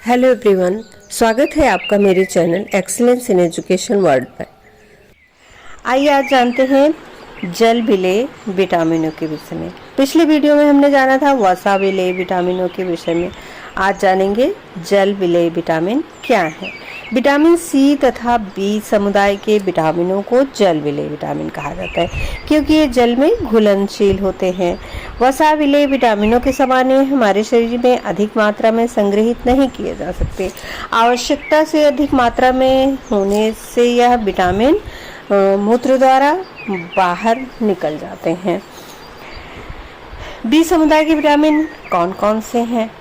Hello everyone, स्वागत है आपका मेरे channel excellence in education world पर। आइए आज जानते हैं जल विलेय विटामिनों के विषय में। पिछले वीडियो में हमने जाना था वसा विलेय विटामिनों के विषय में। आज जानेंगे जल विलेय विटामिन क्या है। विटामिन सी तथा बी समुदाय के विटामिनों को जल विलेय विटामिन कहा जाता है क्योंकि ये जल में घुलनशील होते हैं। वसा विलेय विटामिनों के समान हमारे शरीर में अधिक मात्रा में संग्रहित नहीं किए जा सकते। आवश्यकता से अधिक मात्रा में होने से यह विटामिन मूत्र द्वारा बाहर निकल जाते हैं। बी समुदाय के विटामिन कौन कौन से हैं?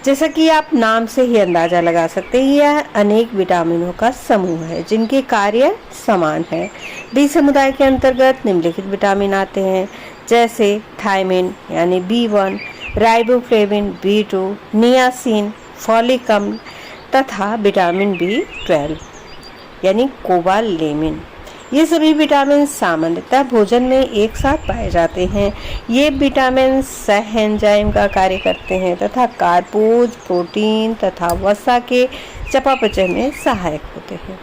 जैसा कि आप नाम से ही अंदाजा लगा सकते हैं, यह अनेक विटामिनों का समूह है जिनके कार्य समान है। बी समुदाय के अंतर्गत निम्नलिखित विटामिन आते हैं, जैसे थायमिन यानी B1, riboflavin B2, niacin, folic अम्ल तथा विटामिन B12 यानी कोबालेमिन। ये सभी विटामिन सामान्यतः भोजन में एक साथ पाए जाते हैं। ये विटामिन सह एंजाइम का कार्य करते हैं तथा कार्बोज, प्रोटीन तथा वसा के चयापचय में सहायक होते हैं।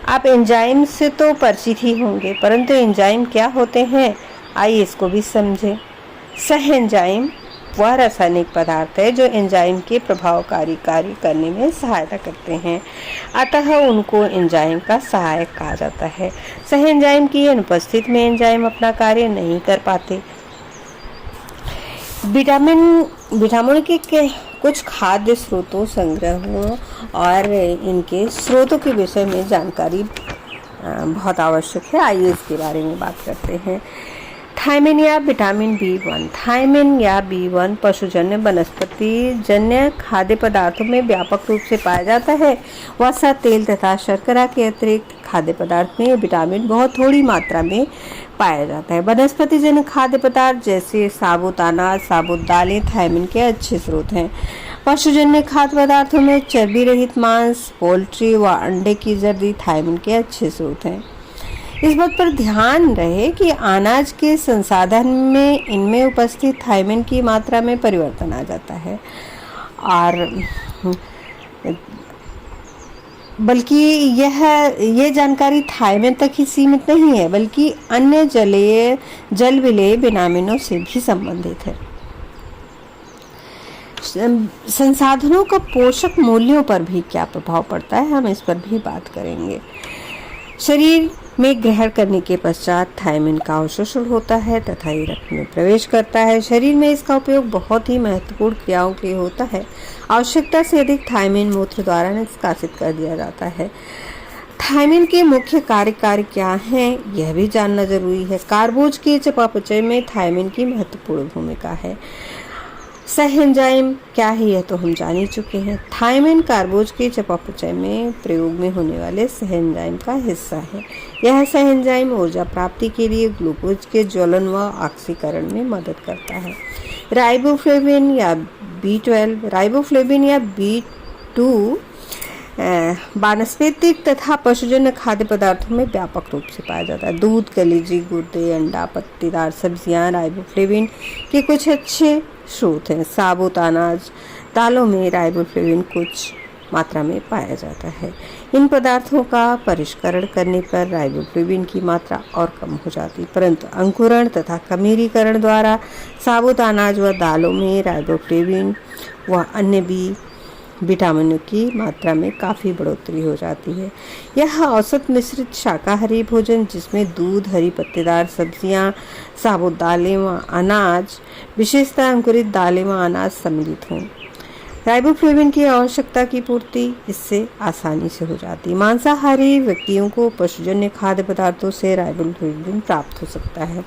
आप एंजाइम से तो परिचित ही होंगे, परंतु एंजाइम क्या होते हैं आइए इसको भी समझें। सह एंजाइम वह रासायनिक पदार्थ है जो एंजाइम के प्रभावकारी कार्य करने में सहायता करते हैं, अतः उनको एंजाइम का सहायक कहा जाता है। सह एंजाइम की अनुपस्थिति में एंजाइम अपना कार्य नहीं कर पाते। विटामिन के कुछ खाद्य स्रोतों, संग्रहों और इनके स्रोतों के विषय में जानकारी बहुत आवश्यक है। आइए इसके बारे में बात करते हैं। थायमिन या विटामिन B1। थायमिन या B1 पशुजन्य वनस्पति जन्य खाद्य पदार्थों में व्यापक रूप से पाया जाता है। वसा, तेल तथा शर्करा के अतिरिक्त खाद्य पदार्थ में विटामिन बहुत थोड़ी मात्रा में पाया जाता है। वनस्पति जन्य खाद्य पदार्थ जैसे साबुत अनाज, साबुत दालें थायमिन के अच्छे स्रोत हैं। पशुजन्य खाद्य पदार्थों में चर्बी रहित मांस, पोल्ट्री व अंडे की जर्दी थायमिन के अच्छे स्रोत हैं। इस बात पर ध्यान रहे कि अनाज के संसाधन में इनमें उपस्थित थायमिन की मात्रा में परिवर्तन आ जाता है, और बल्कि यह जानकारी थायमिन तक ही सीमित नहीं है, बल्कि अन्य जल विलेय विटामिनों से भी संबंधित है। संसाधनों का पोषक मूल्यों पर भी क्या प्रभाव पड़ता है, हम इस पर भी बात करेंगे। शरीर में ग्रहण करने के पश्चात थायमिन का अवशोषण होता है तथा ये रक्त में प्रवेश करता है। शरीर में इसका उपयोग बहुत ही महत्वपूर्ण क्रियाओं के लिए होता है। आवश्यकता से अधिक थायमिन मूत्र द्वारा निष्कासित कर दिया जाता है। थायमिन के मुख्य कार्य क्या हैं, यह भी जानना जरूरी है। कार्बोज के चयापचय में थायमिन की महत्वपूर्ण भूमिका है। सह एंजाइम क्या है यह तो हम जान ही चुके हैं। थायमिन कार्बोज के चयापचय में प्रयोग में होने वाले सह एंजाइम का हिस्सा है। यह सह एंजाइम ऊर्जा प्राप्ति के लिए ग्लूकोज के ज्वलन व ऑक्सीकरण में मदद करता है। राइबोफ्लेविन या B2 वानस्पतिक तथा पशुजन्य खाद्य पदार्थों में व्यापक रूप से पाया जाता है। दूध, कलेजी, गुर्दे, अंडा, पत्तेदार सब्जियां राइबोफ्लेविन के कुछ अच्छे स्रोत हैं। साबुत अनाज, दालों में राइबोफ्लेविन कुछ मात्रा में पाया जाता है। इन पदार्थों का परिष्करण करने पर राइबोफ्लेविन की मात्रा और कम हो जाती, परंतु अंकुरण तथा खमीरीकरण द्वारा साबुत अनाज व दालों में राइबोफ्लेविन व अन्य बी विटामिनों की मात्रा में काफ़ी बढ़ोतरी हो जाती है। यह औसत मिश्रित शाकाहारी भोजन जिसमें दूध, हरी पत्तेदार सब्जियां, साबुत दालें व अनाज, विशेषतः अंकुरित दालें व अनाज सम्मिलित हों। राइबोफ्लेविन की आवश्यकता की पूर्ति इससे आसानी से हो जाती है। मांसाहारी व्यक्तियों को पशुजन्य खाद्य पदार्थों से राइबोफ्लेविन प्राप्त हो सकता है।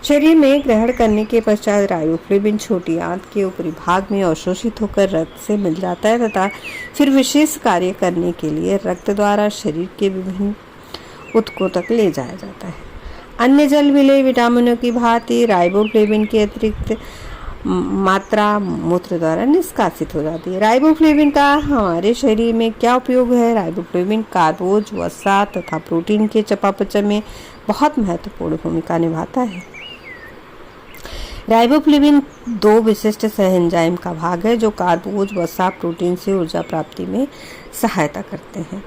शरीर में ग्रहण करने के पश्चात राइबोफ्लेविन छोटी आंत के ऊपरी भाग में अवशोषित होकर रक्त से मिल जाता है तथा फिर विशेष कार्य करने के लिए रक्त द्वारा शरीर के विभिन्न ऊतकों तक ले जाया जाता है। अन्य जल विलेय विटामिनों की भांति राइबोफ्लेविन के अतिरिक्त मात्रा मूत्र द्वारा निष्कासित हो जाती है। राइबोफ्लेविन का हमारे शरीर में क्या उपयोग है? राइबोफ्लेविन कार्बोज, वसा तथा प्रोटीन के चयापचय में बहुत महत्वपूर्ण भूमिका निभाता है। राइबोफ्लेविन दो विशिष्ट सह एंजाइम का भाग है जो कार्बोज वसा प्रोटीन से ऊर्जा प्राप्ति में सहायता करते हैं।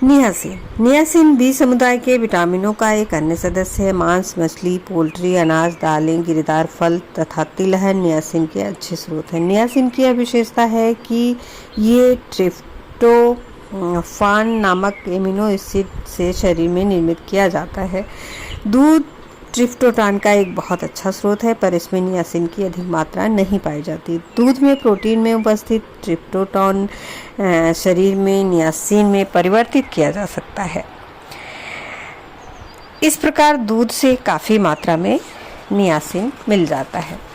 नियासिन। नियासिन बी समुदाय के विटामिनों का एक अन्य सदस्य है। मांस, मछली, पोल्ट्री, अनाज, दालें, गिरीदार फल तथा तिलहन नियासिन के अच्छे स्रोत हैं। नियासिन की यह विशेषता है कि ये ट्रिप्टोफान नामक एमिनो एसिड से शरीर में निर्मित किया जाता है। दूध ट्रिप्टोफान का एक बहुत अच्छा स्रोत है, पर इसमें नियासिन की अधिक मात्रा नहीं पाई जाती। दूध में प्रोटीन में उपस्थित ट्रिप्टोफान शरीर में नियासिन में परिवर्तित किया जा सकता है। इस प्रकार दूध से काफ़ी मात्रा में नियासिन मिल जाता है।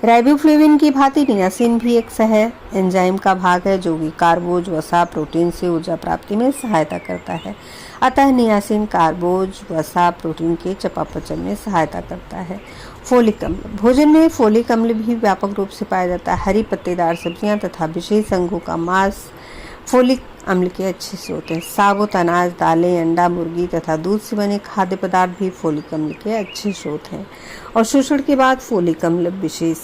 राइबोफ्लेविन की भांति नियासिन भी एक सह एंजाइम का भाग है जो कि कार्बोज वसा प्रोटीन से ऊर्जा प्राप्ति में सहायता करता है। अतः नियासिन कार्बोज वसा प्रोटीन के चयापचय में सहायता करता है। फोलिक अम्ल। भोजन में फोलिक अम्ल भी व्यापक रूप से पाया जाता है। हरी पत्तेदार सब्जियां तथा विशेष अंगों का मांस फोलिक अम्ल के अच्छे स्रोत हैं। साबुत अनाज, दालें, अंडा, मुर्गी तथा दूध से बने खाद्य पदार्थ भी फोलिक अम्ल के अच्छे स्रोत हैं। और शोषण के बाद फोलिक अम्ल विशेष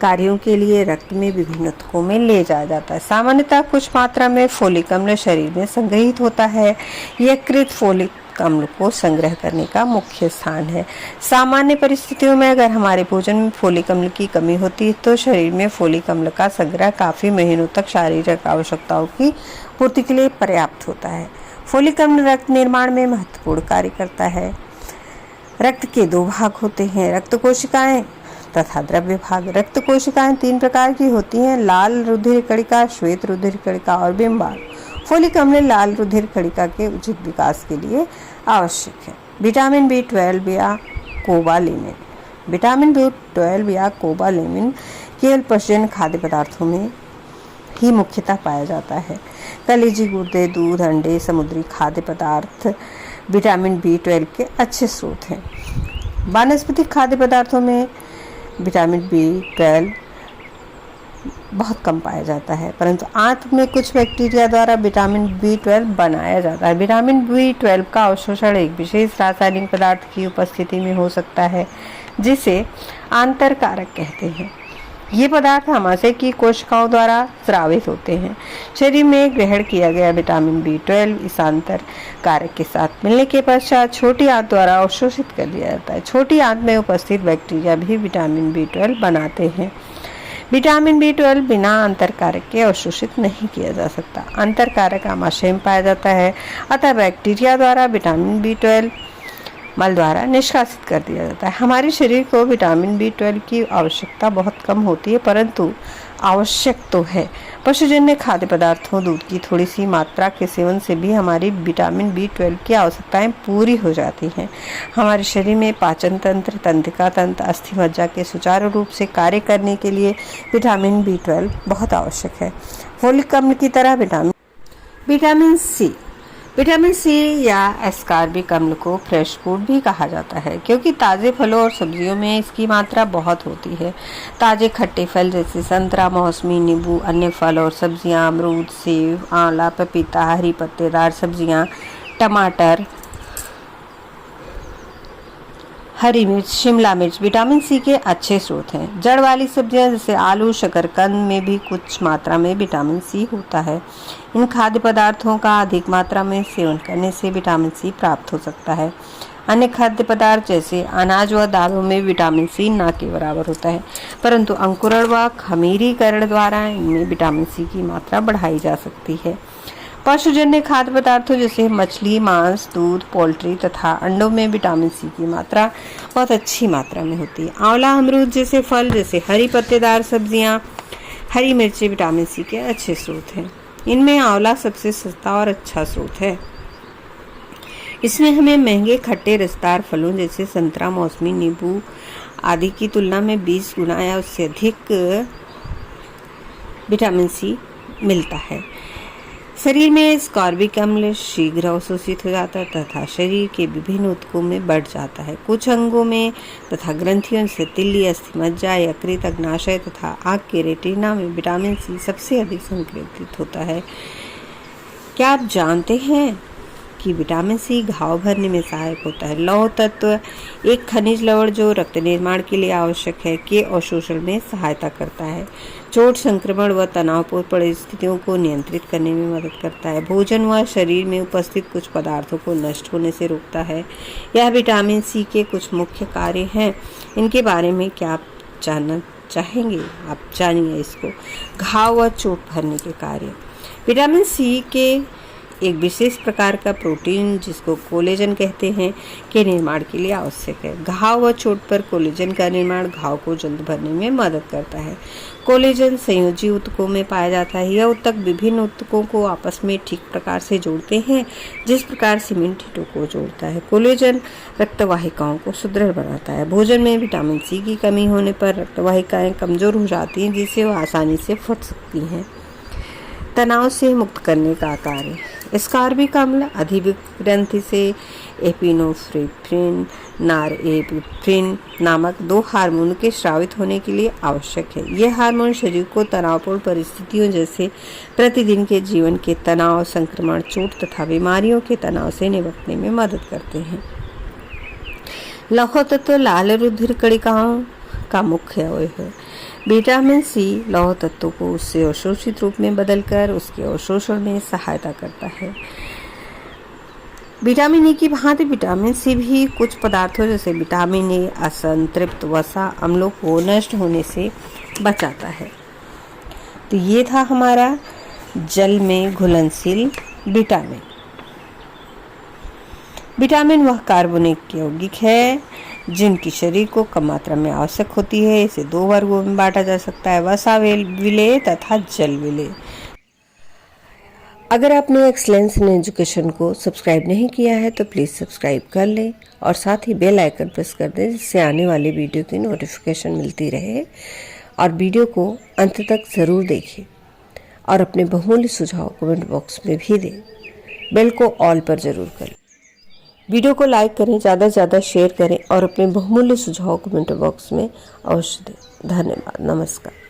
कार्यों के लिए रक्त में विभिन्न ऊतकों में ले जाया जाता है। सामान्यतः कुछ मात्रा में फोलिक अम्ल शरीर में संग्रहित होता है। यकृत फोलिक अम्ल को संग्रह करने का मुख्य स्थान है। सामान्य परिस्थितियों में अगर हमारे भोजन में फोलिक अम्ल की कमी होती है तो शरीर में फोलिक अम्ल का संग्रह काफ़ी महीनों तक शारीरिक आवश्यकताओं की पूर्ति के लिए पर्याप्त होता है। फोलिक अम्ल रक्त निर्माण में महत्वपूर्ण कार्य करता है। रक्त के दो भाग होते हैं, रक्त कोशिकाएं तथा द्रव्य भाग। रक्त कोशिकाएं 3 प्रकार की होती हैं, लाल रुधिर कणिका, श्वेत रुधिर कणिका और बिंबाल। फोलिक अम्ल लाल रुधिर कणिका के उचित विकास के लिए आवश्यक है। विटामिन B12 या कोबालेमिन। विटामिन B12 या कोबालेमिन केवल पशुजन्य खाद्य पदार्थों में ही मुख्यतः पाया जाता है। कलेजी, गुर्दे, दूध, अंडे, समुद्री खाद्य पदार्थ विटामिन B12 के अच्छे स्रोत हैं। वानस्पतिक खाद्य पदार्थों में विटामिन B12 बहुत कम पाया जाता है, परंतु आंत में कुछ बैक्टीरिया द्वारा विटामिन B12 बनाया जाता है। विटामिन B12 का अवशोषण एक विशेष रासायनिक पदार्थ की उपस्थिति में हो सकता है जिसे आंतरकारक कहते हैं। ये पदार्थ आमाशय की कोशिकाओं द्वारा स्रावित होते हैं। शरीर में ग्रहण किया गया विटामिन B12 इस आंतर कारक के साथ मिलने के पश्चात छोटी आंत द्वारा अवशोषित कर दिया जाता है। छोटी आंत में उपस्थित बैक्टीरिया भी विटामिन B12 बनाते हैं। विटामिन B12 बिना अंतरकारक के अवशोषित नहीं किया जा सकता। अंतरकारक आमाशय में पाया जाता है, अतः बैक्टीरिया द्वारा विटामिन B12 मल द्वारा निष्कासित कर दिया जाता है। हमारे शरीर को विटामिन B12 की आवश्यकता बहुत कम होती है, परंतु आवश्यक तो है। पशुजन्य खाद्य पदार्थों, दूध की थोड़ी सी मात्रा के सेवन से भी हमारी विटामिन B12 की आवश्यकताएं पूरी हो जाती हैं। हमारे शरीर में पाचन तंत्र, तंत्रिका तंत्र, अस्थि मज्जा के सुचारू रूप से कार्य करने के लिए विटामिन B12 बहुत आवश्यक है। फोलिक अम्ल की तरह विटामिन सी या एस्कॉर्बिक अम्ल को फ्रेश फूड भी कहा जाता है क्योंकि ताज़े फलों और सब्जियों में इसकी मात्रा बहुत होती है। ताज़े खट्टे फल जैसे संतरा, मौसमी, नींबू, अन्य फल और सब्जियां, अमरूद, सेब, आंवला, पपीता, हरी पत्तेदार सब्जियां, टमाटर, हरी मिर्च, शिमला मिर्च विटामिन सी के अच्छे स्रोत हैं। जड़ वाली सब्जियां जैसे आलू, शकरकंद में भी कुछ मात्रा में विटामिन सी होता है। इन खाद्य पदार्थों का अधिक मात्रा में सेवन करने से विटामिन सी प्राप्त हो सकता है। अन्य खाद्य पदार्थ जैसे अनाज व दालों में विटामिन सी न के बराबर होता है, परंतु अंकुरण व खमीरीकरण द्वारा इनमें विटामिन सी की मात्रा बढ़ाई जा सकती है। पशुजन्य खाद्य पदार्थों जैसे मछली, मांस, दूध, पोल्ट्री तथा अंडों में विटामिन सी की मात्रा बहुत अच्छी मात्रा में होती है। आंवला, अमरूद जैसे फल जैसे हरी पत्तेदार सब्जियां, हरी मिर्ची विटामिन सी के अच्छे स्रोत हैं। इनमें आंवला सबसे सस्ता और अच्छा स्रोत है। इसमें हमें महंगे खट्टे रसदार फलों जैसे संतरा, मौसमी, नींबू आदि की तुलना में 20 गुना या उससे अधिक विटामिन सी मिलता है। शरीर में एस्कॉर्बिक अम्ल शीघ्र अवशोषित हो जाता है तथा शरीर के विभिन्न ऊतकों में बढ़ जाता है। कुछ अंगों में तथा ग्रंथियों से तिल्ली, अस्थि मज्जा, यकृत, अग्नाशय तथा आँख के रेटिना में विटामिन सी सबसे अधिक संकेतित होता है। क्या आप जानते हैं कि विटामिन सी घाव भरने में सहायक होता है। लौह तत्व एक खनिज लवण जो रक्त निर्माण के लिए आवश्यक है के अवशोषण में सहायता करता है। चोट, संक्रमण व तनावपूर्ण परिस्थितियों को नियंत्रित करने में मदद करता है। भोजन व शरीर में उपस्थित कुछ पदार्थों को नष्ट होने से रोकता है। यह विटामिन सी के कुछ मुख्य कार्य हैं। इनके बारे में क्या आप जानना चाहेंगे? आप जानिए इसको। घाव व चोट भरने के कार्य। विटामिन सी के एक विशेष प्रकार का प्रोटीन जिसको कोलेजन कहते हैं के निर्माण के लिए आवश्यक है। घाव व चोट पर कोलेजन का निर्माण घाव को जल्द भरने में मदद करता है। कोलेजन संयोजी ऊतकों में पाया जाता है। यह ऊतक विभिन्न ऊतकों को आपस में ठीक प्रकार से जोड़ते हैं जिस प्रकार सीमेंट ईंटों को जोड़ता है। कोलेजन रक्तवाहिकाओं को सुदृढ़ बनाता है। भोजन में विटामिन सी की कमी होने पर रक्तवाहिकाएं कमजोर हो जाती हैं जिससे वह आसानी से फट सकती हैं। तनाव से मुक्त करने का कार्य। स्कार्बिक अम्ल अधिग्रंथि से एपिनेफ्रिन, नॉरएपिनेफ्रिन नामक 2 हार्मोन के स्रावित होने के लिए आवश्यक है। यह हार्मोन शरीर को तनावपूर्ण परिस्थितियों जैसे प्रतिदिन के जीवन के तनाव, संक्रमण, चोट तथा बीमारियों के तनाव से निपटने में मदद करते हैं। लौह तत्व लाल रुधिर कणिकाओं का मुख्य अवयव है। विटामिन सी लौह तत्वों को उससे अवशोषित रूप में बदलकर उसके अवशोषण में सहायता करता है। विटामिन ए की भांति विटामिन सी भी कुछ पदार्थों जैसे विटामिन ए असंतृप्त वसा अम्लों को नष्ट होने से बचाता है। तो ये था हमारा जल में घुलनशील विटामिन। विटामिन वह कार्बनिक यौगिक है जिनकी शरीर को कम मात्रा में आवश्यक होती है। इसे 2 वर्गों में बांटा जा सकता है, वसा विलेय तथा जल विलेय। अगर आपने एक्सीलेंस इन एजुकेशन को सब्सक्राइब नहीं किया है तो प्लीज़ सब्सक्राइब कर लें और साथ ही बेल आइकन प्रेस कर दें जिससे आने वाली वीडियो की नोटिफिकेशन मिलती रहे। और वीडियो को अंत तक ज़रूर देखें और अपने बहुमूल्य सुझाव कमेंट बॉक्स में भी दें। बेल को ऑल पर ज़रूर करें। वीडियो को लाइक करें, ज़्यादा से ज़्यादा शेयर करें और अपने बहुमूल्य सुझाव कमेंट बॉक्स में अवश्य दें। धन्यवाद। नमस्कार।